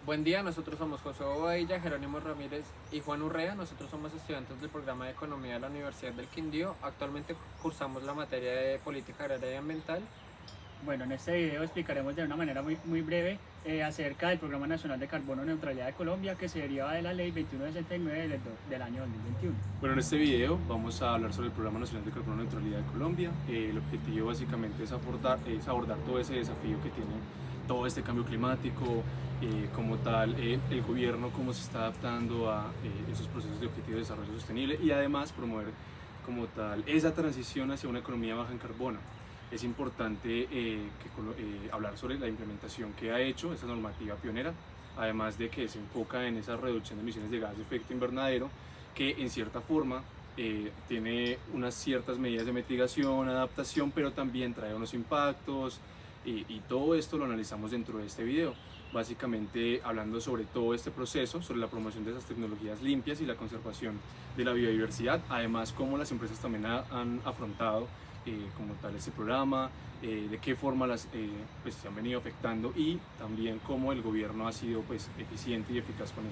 Buen día, nosotros somos José Bobadilla, Jerónimo Ramírez y Juan Urrea. Nosotros somos estudiantes del programa de Economía de la Universidad del Quindío. Actualmente cursamos la materia de Política Agraria y Ambiental. Bueno, en este video explicaremos de una manera muy breve acerca del Programa Nacional de Carbono Neutralidad de Colombia, que se deriva de la Ley 2169 del año 2021. Bueno, en este video vamos a hablar sobre el Programa Nacional de Carbono Neutralidad de Colombia. El objetivo básicamente es abordar todo ese desafío que tiene todo este cambio climático, como tal, el gobierno, cómo se está adaptando a esos procesos de objetivo de desarrollo sostenible y además promover como tal esa transición hacia una economía baja en carbono. Es importante hablar sobre la implementación que ha hecho esta normativa pionera, además de que se enfoca en esa reducción de emisiones de gas de efecto invernadero, que en cierta forma tiene unas ciertas medidas de mitigación, adaptación, pero también trae unos impactos, y todo esto lo analizamos dentro de este video, básicamente hablando sobre todo este proceso, sobre la promoción de esas tecnologías limpias y la conservación de la biodiversidad, además cómo las empresas también han afrontado como tal este programa, de qué forma pues, se han venido afectando y también cómo el gobierno ha sido pues, eficiente y eficaz con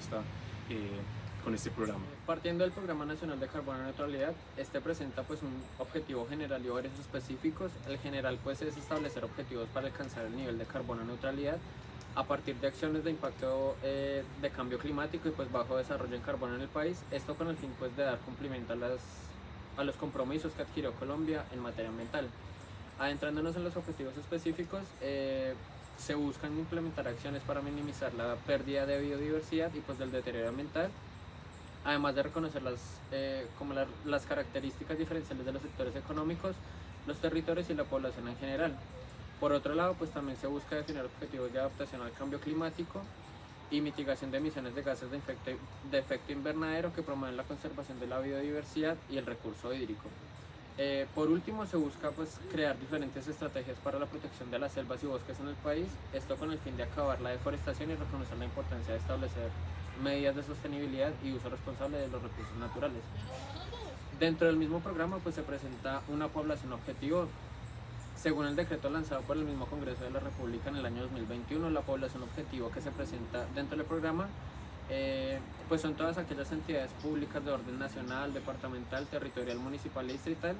este programa. Partiendo del Programa Nacional de Carbono Neutralidad, este presenta pues un objetivo general y varios específicos. El general pues es establecer objetivos para alcanzar el nivel de carbono neutralidad a partir de acciones de impacto de cambio climático y pues bajo desarrollo en carbono en el país. Esto con el fin pues de dar cumplimiento a los compromisos que adquirió Colombia en materia ambiental. Adentrándonos en los objetivos específicos, se buscan implementar acciones para minimizar la pérdida de biodiversidad y pues del deterioro ambiental, además de reconocer las características diferenciales de los sectores económicos, los territorios y la población en general. Por otro lado, pues también se busca definir objetivos de adaptación al cambio climático y mitigación de emisiones de gases de efecto invernadero que promueven la conservación de la biodiversidad y el recurso hídrico. Por último, se busca pues, crear diferentes estrategias para la protección de las selvas y bosques en el país, esto con el fin de acabar la deforestación y reconocer la importancia de establecer medidas de sostenibilidad y uso responsable de los recursos naturales. Dentro del mismo programa pues, se presenta una población objetivo. Según el decreto lanzado por el mismo Congreso de la República en el año 2021, la población objetivo que se presenta dentro del programa pues son todas aquellas entidades públicas de orden nacional, departamental, territorial, municipal y distrital,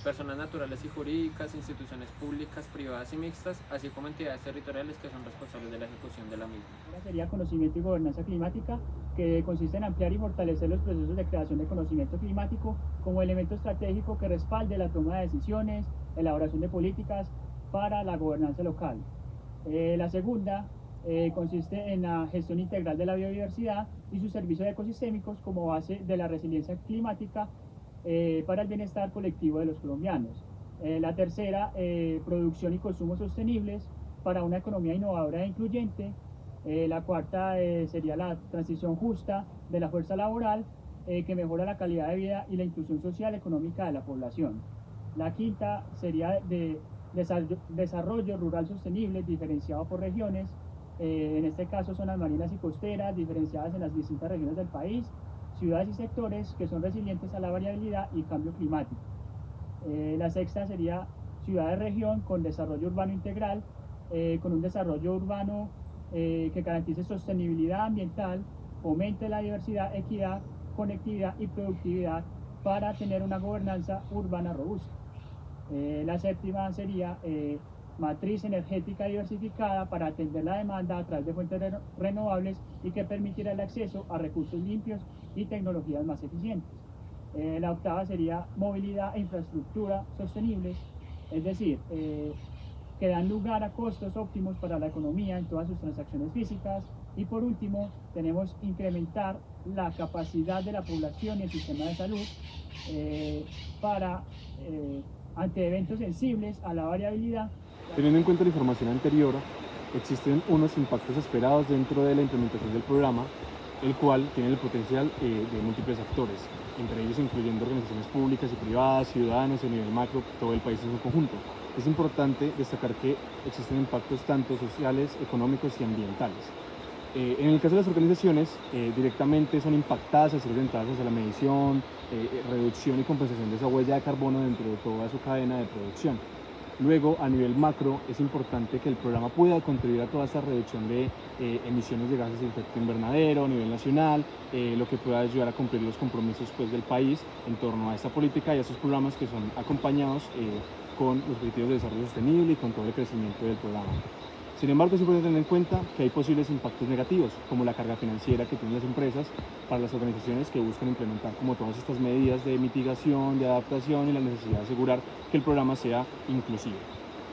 personas naturales y jurídicas, instituciones públicas, privadas y mixtas, así como entidades territoriales que son responsables de la ejecución de la misma. Sería conocimiento y gobernanza climática, que consiste en ampliar y fortalecer los procesos de creación de conocimiento climático como elemento estratégico que respalde la toma de decisiones, elaboración de políticas para la gobernanza local. La segunda consiste en la gestión integral de la biodiversidad y sus servicios ecosistémicos como base de la resiliencia climática para el bienestar colectivo de los colombianos. La tercera, producción y consumo sostenibles para una economía innovadora e incluyente. La cuarta sería la transición justa de la fuerza laboral que mejora la calidad de vida y la inclusión social económica de la población. La quinta sería de desarrollo rural sostenible diferenciado por regiones, en este caso zonas marinas y costeras diferenciadas en las distintas regiones del país, ciudades y sectores que son resilientes a la variabilidad y cambio climático. La sexta sería ciudades-región con desarrollo urbano integral, con un desarrollo urbano que garantice sostenibilidad ambiental, fomente la diversidad, equidad, conectividad y productividad para tener una gobernanza urbana robusta. La séptima sería matriz energética diversificada para atender la demanda a través de fuentes renovables y que permitirá el acceso a recursos limpios y tecnologías más eficientes. La octava sería movilidad e infraestructura sostenibles, es decir, que dan lugar a costos óptimos para la economía en todas sus transacciones físicas. Y por último, tenemos incrementar la capacidad de la población y el sistema de salud ante eventos sensibles a la variabilidad. Teniendo en cuenta la información anterior, existen unos impactos esperados dentro de la implementación del programa, el cual tiene el potencial de múltiples actores, entre ellos incluyendo organizaciones públicas y privadas, ciudadanos a nivel macro, todo el país en su conjunto. Es importante destacar que existen impactos tanto sociales, económicos y ambientales. En el caso de las organizaciones, directamente son impactadas al ser orientadas hacia la medición, reducción y compensación de esa huella de carbono dentro de toda su cadena de producción. Luego, a nivel macro, es importante que el programa pueda contribuir a toda esta reducción de emisiones de gases de efecto invernadero a nivel nacional, lo que pueda ayudar a cumplir los compromisos pues, del país en torno a esta política y a estos programas que son acompañados con los objetivos de desarrollo sostenible y con todo el crecimiento del programa. Sin embargo, es importante tener en cuenta que hay posibles impactos negativos, como la carga financiera que tienen las empresas para las organizaciones que buscan implementar como todas estas medidas de mitigación, de adaptación y la necesidad de asegurar que el programa sea inclusivo.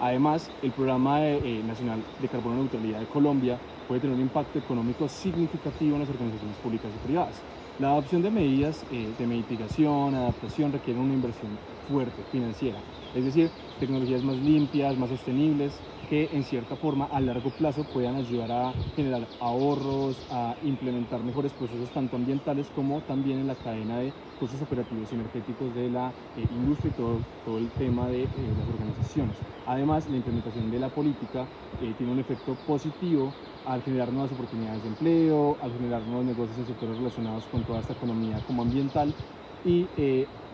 Además, el Programa Nacional de Carbono Neutralidad de Colombia puede tener un impacto económico significativo en las organizaciones públicas y privadas. La adopción de medidas de mitigación, adaptación requiere una inversión fuerte, financiera, es decir, tecnologías más limpias, más sostenibles, que en cierta forma a largo plazo puedan ayudar a generar ahorros, a implementar mejores procesos tanto ambientales como también en la cadena de costos operativos y energéticos de la industria y todo el tema de las organizaciones. Además, la implementación de la política tiene un efecto positivo al generar nuevas oportunidades de empleo, al generar nuevos negocios en sectores relacionados con toda esta economía como ambiental y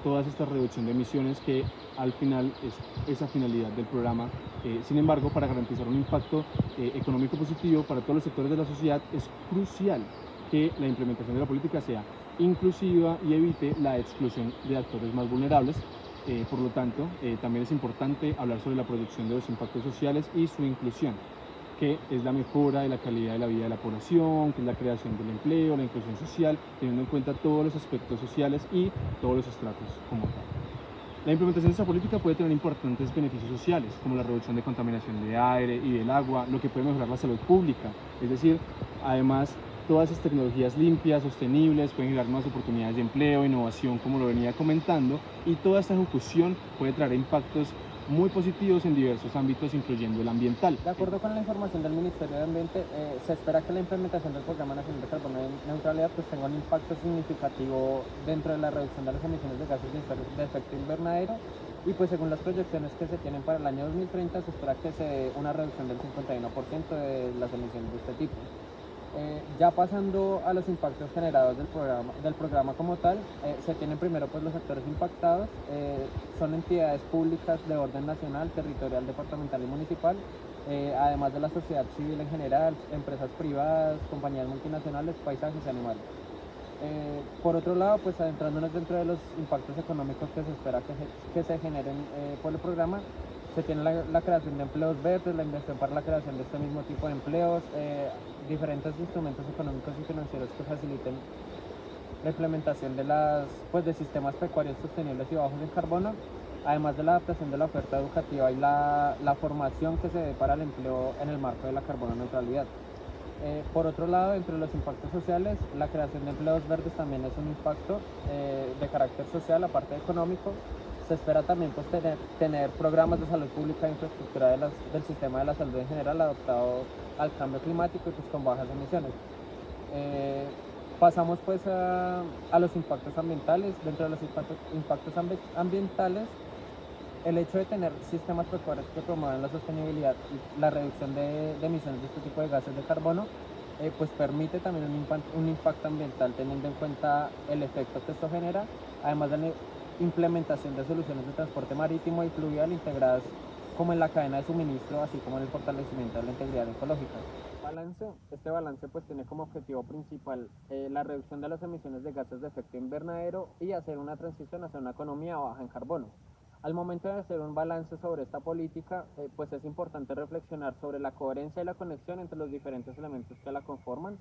toda esta reducción de emisiones que al final es esa finalidad del programa. Sin embargo, para garantizar un impacto económico positivo para todos los sectores de la sociedad es crucial que la implementación de la política sea inclusiva y evite la exclusión de actores más vulnerables. Por lo tanto, también es importante hablar sobre la proyección de los impactos sociales y su inclusión, que es la mejora de la calidad de la vida de la población, que es la creación del empleo, la inclusión social, teniendo en cuenta todos los aspectos sociales y todos los estratos como tal. La implementación de esta política puede tener importantes beneficios sociales, como la reducción de contaminación de aire y del agua, lo que puede mejorar la salud pública. Es decir, además, todas esas tecnologías limpias, sostenibles, pueden generar nuevas oportunidades de empleo, innovación, como lo venía comentando, y toda esta ejecución puede traer impactos muy positivos en diversos ámbitos, incluyendo el ambiental. De acuerdo con la información del Ministerio de Ambiente, se espera que la implementación del Programa Nacional de Carbono Neutralidad pues, tenga un impacto significativo dentro de la reducción de las emisiones de gases de efecto invernadero y pues según las proyecciones que se tienen para el año 2030 se espera que se dé una reducción del 51% de las emisiones de este tipo. Ya pasando a los impactos generados del programa como tal, se tienen primero pues los actores impactados, son entidades públicas de orden nacional, territorial, departamental y municipal, además de la sociedad civil en general, empresas privadas, compañías multinacionales, paisajes y animales. Por otro lado, pues adentrándonos dentro de los impactos económicos que se espera que se generen por el programa, se tiene la creación de empleos verdes, la inversión para la creación de este mismo tipo de empleos, diferentes instrumentos económicos y financieros que faciliten la implementación de sistemas pecuarios sostenibles y bajos en carbono, además de la adaptación de la oferta educativa y la formación que se dé para el empleo en el marco de la carbono neutralidad. Por otro lado, entre los impactos sociales, la creación de empleos verdes también es un impacto de carácter social, aparte de económico. Se espera también pues, tener programas de salud pública e infraestructura del sistema de la salud en general adaptado al cambio climático y pues, con bajas emisiones. Pasamos pues a los impactos ambientales. Dentro de los impactos ambientales, el hecho de tener sistemas pecuarios que promuevan la sostenibilidad y la reducción de emisiones de este tipo de gases de carbono, pues permite también un impacto ambiental teniendo en cuenta el efecto que esto genera, además de la implementación de soluciones de transporte marítimo y fluvial integradas como en la cadena de suministro, así como en el fortalecimiento de la integridad ecológica. Este balance pues tiene como objetivo principal la reducción de las emisiones de gases de efecto invernadero y hacer una transición hacia una economía baja en carbono. Al momento de hacer un balance sobre esta política, pues es importante reflexionar sobre la coherencia y la conexión entre los diferentes elementos que la conforman.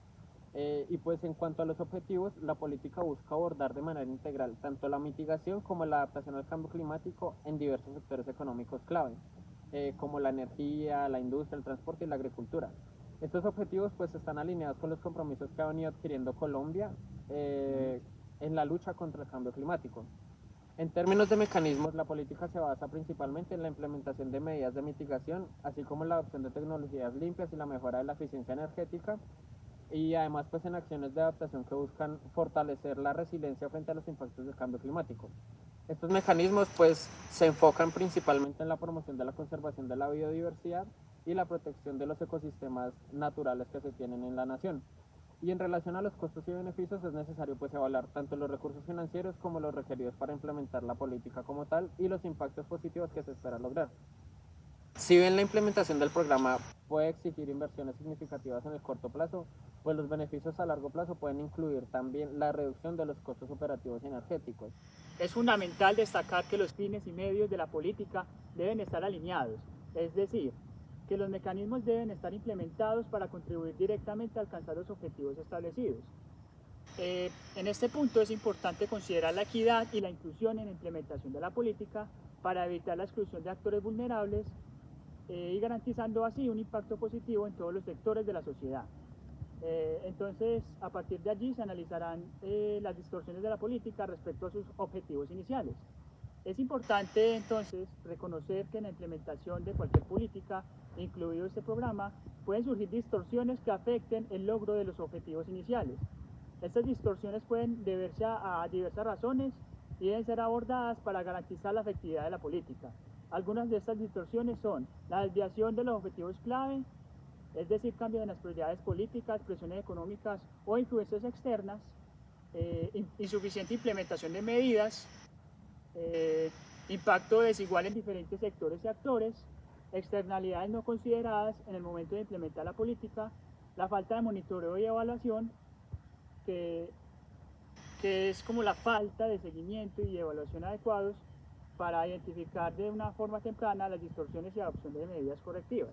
Y pues en cuanto a los objetivos, la política busca abordar de manera integral tanto la mitigación como la adaptación al cambio climático en diversos sectores económicos clave, como la energía, la industria, el transporte y la agricultura. Estos objetivos pues están alineados con los compromisos que ha venido adquiriendo Colombia en la lucha contra el cambio climático. En términos de mecanismos, la política se basa principalmente en la implementación de medidas de mitigación, así como en la adopción de tecnologías limpias y la mejora de la eficiencia energética, y además pues en acciones de adaptación que buscan fortalecer la resiliencia frente a los impactos del cambio climático. Estos mecanismos pues se enfocan principalmente en la promoción de la conservación de la biodiversidad y la protección de los ecosistemas naturales que se tienen en la nación. Y en relación a los costos y beneficios es necesario pues evaluar tanto los recursos financieros como los requeridos para implementar la política como tal y los impactos positivos que se espera lograr. Si bien la implementación del programa puede exigir inversiones significativas en el corto plazo, pues los beneficios a largo plazo pueden incluir también la reducción de los costos operativos y energéticos. Es fundamental destacar que los fines y medios de la política deben estar alineados, es decir, que los mecanismos deben estar implementados para contribuir directamente a alcanzar los objetivos establecidos. En este punto es importante considerar la equidad y la inclusión en la implementación de la política para evitar la exclusión de actores vulnerables y garantizando así un impacto positivo en todos los sectores de la sociedad. Entonces, a partir de allí se analizarán las distorsiones de la política respecto a sus objetivos iniciales. Es importante entonces reconocer que en la implementación de cualquier política, incluido este programa, pueden surgir distorsiones que afecten el logro de los objetivos iniciales. Estas distorsiones pueden deberse a diversas razones y deben ser abordadas para garantizar la efectividad de la política. Algunas de estas distorsiones son la desviación de los objetivos clave, es decir, cambios en las prioridades políticas, presiones económicas o influencias externas, insuficiente implementación de medidas, impacto desigual en diferentes sectores y actores, externalidades no consideradas en el momento de implementar la política, la falta de monitoreo y evaluación, que es como la falta de seguimiento y evaluación adecuados para identificar de una forma temprana las distorsiones y adopción de medidas correctivas.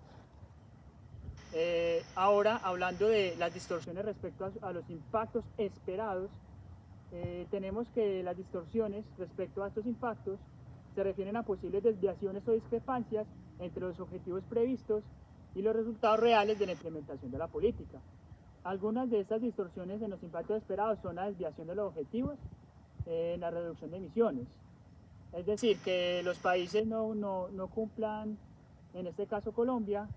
Ahora, hablando de las distorsiones respecto a los impactos esperados, tenemos que las distorsiones respecto a estos impactos se refieren a posibles desviaciones o discrepancias entre los objetivos previstos y los resultados reales de la implementación de la política. Algunas de estas distorsiones en los impactos esperados son la desviación de los objetivos, la reducción de emisiones. Es decir, que los países no cumplan, en este caso Colombia,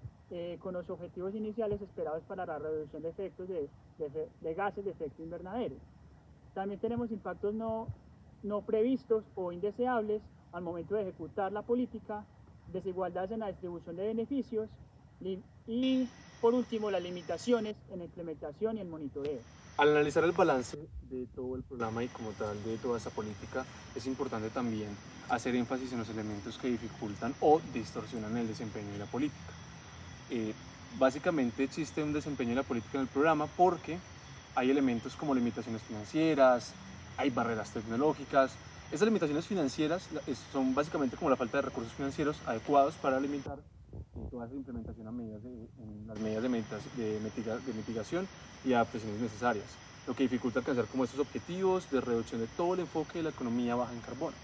con los objetivos iniciales esperados para la reducción de efectos de gases de efecto invernadero. También tenemos impactos no previstos o indeseables al momento de ejecutar la política, desigualdades en la distribución de beneficios y, por último, las limitaciones en la implementación y el monitoreo. Al analizar el balance de todo el programa y como tal de toda esa política, es importante también hacer énfasis en los elementos que dificultan o distorsionan el desempeño de la política. Básicamente existe un desempeño de la política en el programa porque hay elementos como limitaciones financieras, hay barreras tecnológicas. Estas limitaciones financieras son básicamente como la falta de recursos financieros adecuados para limitar toda esa implementación en las medidas de mitigación y adaptaciones necesarias, lo que dificulta alcanzar como estos objetivos de reducción de todo el enfoque de la economía baja en carbono.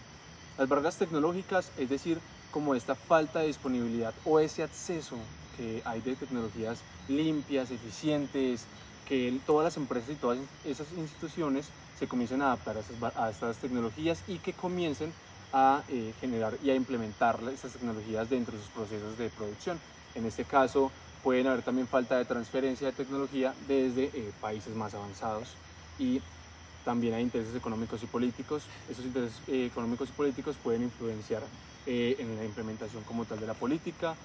Las barreras tecnológicas, es decir, como esta falta de disponibilidad o ese acceso que hay de tecnologías limpias, eficientes, que todas las empresas y todas esas instituciones se comiencen a adaptar a estas tecnologías y que comiencen a generar y a implementar estas tecnologías dentro de sus procesos de producción. En este caso, pueden haber también falta de transferencia de tecnología desde países más avanzados y también hay intereses económicos y políticos. Esos intereses económicos y políticos pueden influenciar en la implementación como tal de la política.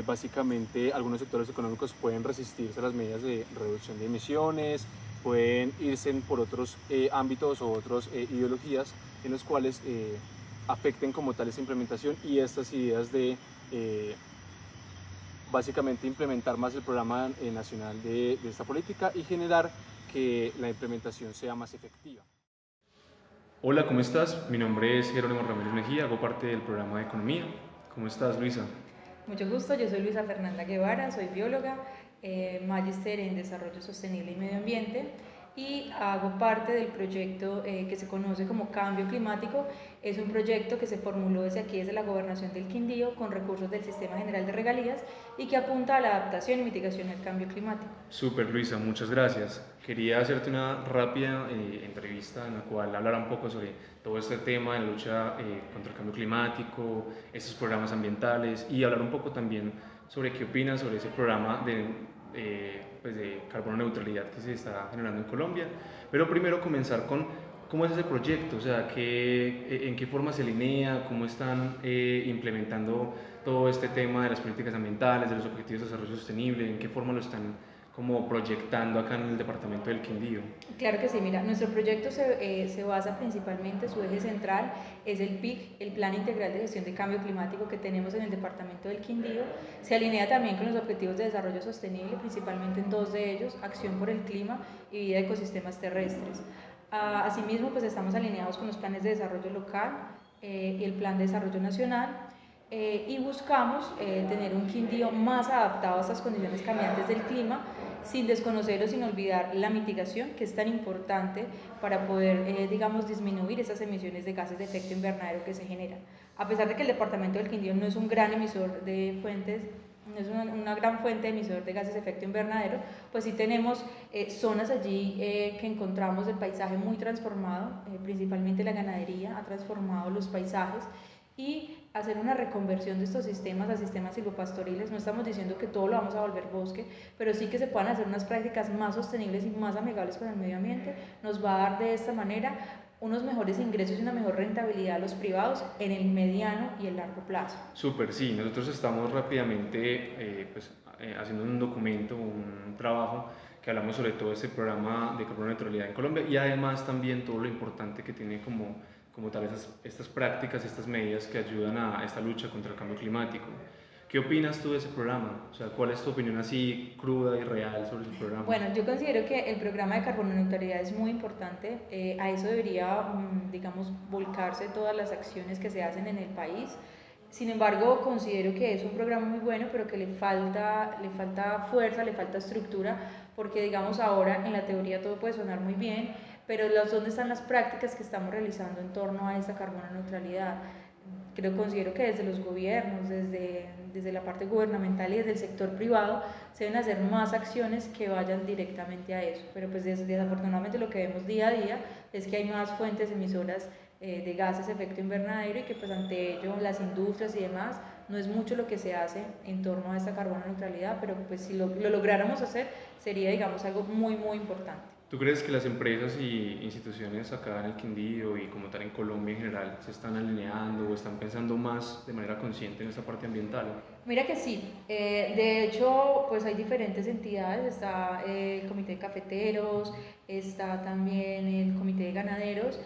Básicamente, algunos sectores económicos pueden resistirse a las medidas de reducción de emisiones, pueden irse por otros ámbitos o otras ideologías en los cuales afecten como tal esa implementación y estas ideas de básicamente implementar más el programa nacional de esta política y generar que la implementación sea más efectiva. Hola, ¿cómo estás? Mi nombre es Jerónimo Ramírez Mejía, hago parte del programa de Economía. ¿Cómo estás, Luisa? Mucho gusto, yo soy Luisa Fernanda Guevara, soy bióloga, magíster en Desarrollo Sostenible y Medio Ambiente y hago parte del proyecto que se conoce como Cambio Climático. Es un proyecto que se formuló desde aquí, desde la Gobernación del Quindío, con recursos del Sistema General de Regalías y que apunta a la adaptación y mitigación del cambio climático. Súper, Luisa, muchas gracias. Quería hacerte una rápida entrevista en la cual hablara un poco sobre todo este tema de lucha contra el cambio climático, estos programas ambientales y hablar un poco también sobre qué opinas sobre ese programa de carbono neutralidad que se está generando en Colombia. Pero primero comenzar con cómo es ese proyecto, o sea, en qué forma se alinea, cómo están implementando todo este tema de las políticas ambientales, de los objetivos de desarrollo sostenible, en qué forma lo están como proyectando acá en el departamento del Quindío? Claro que sí, mira, nuestro proyecto se basa principalmente, su eje central es el PIC, el Plan Integral de Gestión de Cambio Climático que tenemos en el departamento del Quindío. Se alinea también con los Objetivos de Desarrollo Sostenible, principalmente en dos de ellos, Acción por el Clima y Vida de Ecosistemas Terrestres. Asimismo, pues estamos alineados con los planes de desarrollo local y el Plan de Desarrollo Nacional. Y buscamos tener un Quindío más adaptado a estas condiciones cambiantes del clima, sin desconocer o sin olvidar la mitigación, que es tan importante para poder, digamos, disminuir esas emisiones de gases de efecto invernadero que se generan. A pesar de que el departamento del Quindío no es un gran emisor de fuentes, no es una gran fuente emisor de gases de efecto invernadero, pues sí tenemos zonas allí que encontramos el paisaje muy transformado, principalmente la ganadería ha transformado los paisajes, y hacer una reconversión de estos sistemas a sistemas silvopastoriles. No estamos diciendo que todo lo vamos a volver bosque, pero sí que se puedan hacer unas prácticas más sostenibles y más amigables con el medio ambiente. Nos va a dar de esta manera unos mejores ingresos y una mejor rentabilidad a los privados en el mediano y el largo plazo. Súper, sí, nosotros estamos rápidamente haciendo un documento, un trabajo que hablamos sobre todo este programa de carbono neutralidad en Colombia y además también todo lo importante que tiene como tal estas prácticas, estas medidas que ayudan a esta lucha contra el cambio climático. ¿Qué opinas tú de ese programa? O sea, ¿cuál es tu opinión así cruda y real sobre el programa? Bueno, yo considero que el programa de carbono neutralidad es muy importante. A eso debería, digamos, volcarse todas las acciones que se hacen en el país. Sin embargo, considero que es un programa muy bueno, pero que le falta fuerza, le falta estructura, porque digamos ahora en la teoría todo puede sonar muy bien, pero ¿dónde están las prácticas que estamos realizando en torno a esta carbono neutralidad? Considero que desde los gobiernos, desde la parte gubernamental y desde el sector privado, se deben hacer más acciones que vayan directamente a eso. Pero pues desafortunadamente lo que vemos día a día es que hay más fuentes emisoras de gases de efecto invernadero y que pues ante ello las industrias y demás no es mucho lo que se hace en torno a esta carbono neutralidad, pero pues si lo lográramos hacer sería, digamos, algo muy muy importante. ¿Tú crees que las empresas y instituciones acá en el Quindío y como tal en Colombia en general se están alineando o están pensando más de manera consciente en esta parte ambiental? Mira que sí, de hecho pues hay diferentes entidades, está el Comité de Cafeteros, está también el Comité de Ganaderos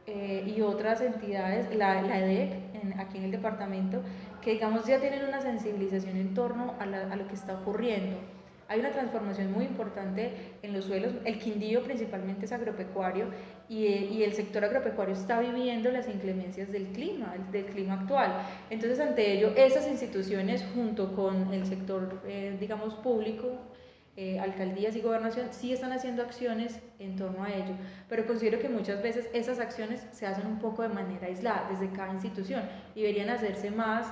y otras entidades, la EDEC aquí en el departamento, que digamos ya tienen una sensibilización en torno a lo que está ocurriendo. Hay una transformación muy importante en los suelos, el Quindío principalmente es agropecuario y el sector agropecuario está viviendo las inclemencias del clima actual. Entonces ante ello esas instituciones junto con el sector digamos público, alcaldías y gobernación sí están haciendo acciones en torno a ello, pero considero que muchas veces esas acciones se hacen un poco de manera aislada desde cada institución y deberían hacerse más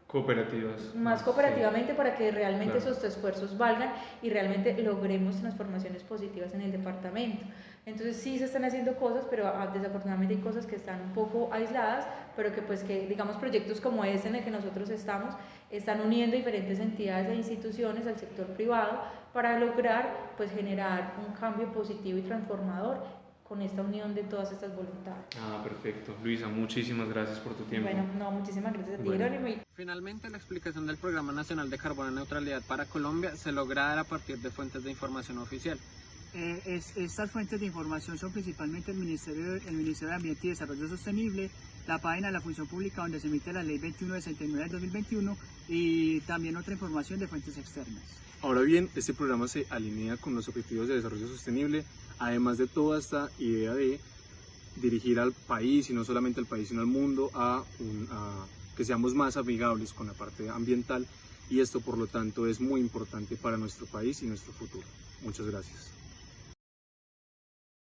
cooperativamente, sí, para que realmente esos esfuerzos valgan y realmente logremos transformaciones positivas en el departamento. Entonces sí se están haciendo cosas, pero desafortunadamente hay cosas que están un poco aisladas, pero que pues que digamos proyectos como este en el que nosotros están uniendo diferentes entidades e instituciones al sector privado para lograr pues generar un cambio positivo y transformador con esta unión de todas estas voluntades. Perfecto. Luisa, muchísimas gracias por tu tiempo. Bueno, no, muchísimas gracias a ti, Jerónimo. Finalmente, la explicación del Programa Nacional de Carbono Neutralidad para Colombia se logra a partir de fuentes de información oficial. Estas fuentes de información son principalmente el Ministerio de Ambiente y Desarrollo Sostenible, la página de la Función Pública donde se emite la Ley 2169 del 2021 y también otra información de fuentes externas. Ahora bien, este programa se alinea con los Objetivos de Desarrollo Sostenible, además de toda esta idea de dirigir al país, y no solamente al país, sino al mundo, a que seamos más amigables con la parte ambiental, y esto por lo tanto es muy importante para nuestro país y nuestro futuro. Muchas gracias.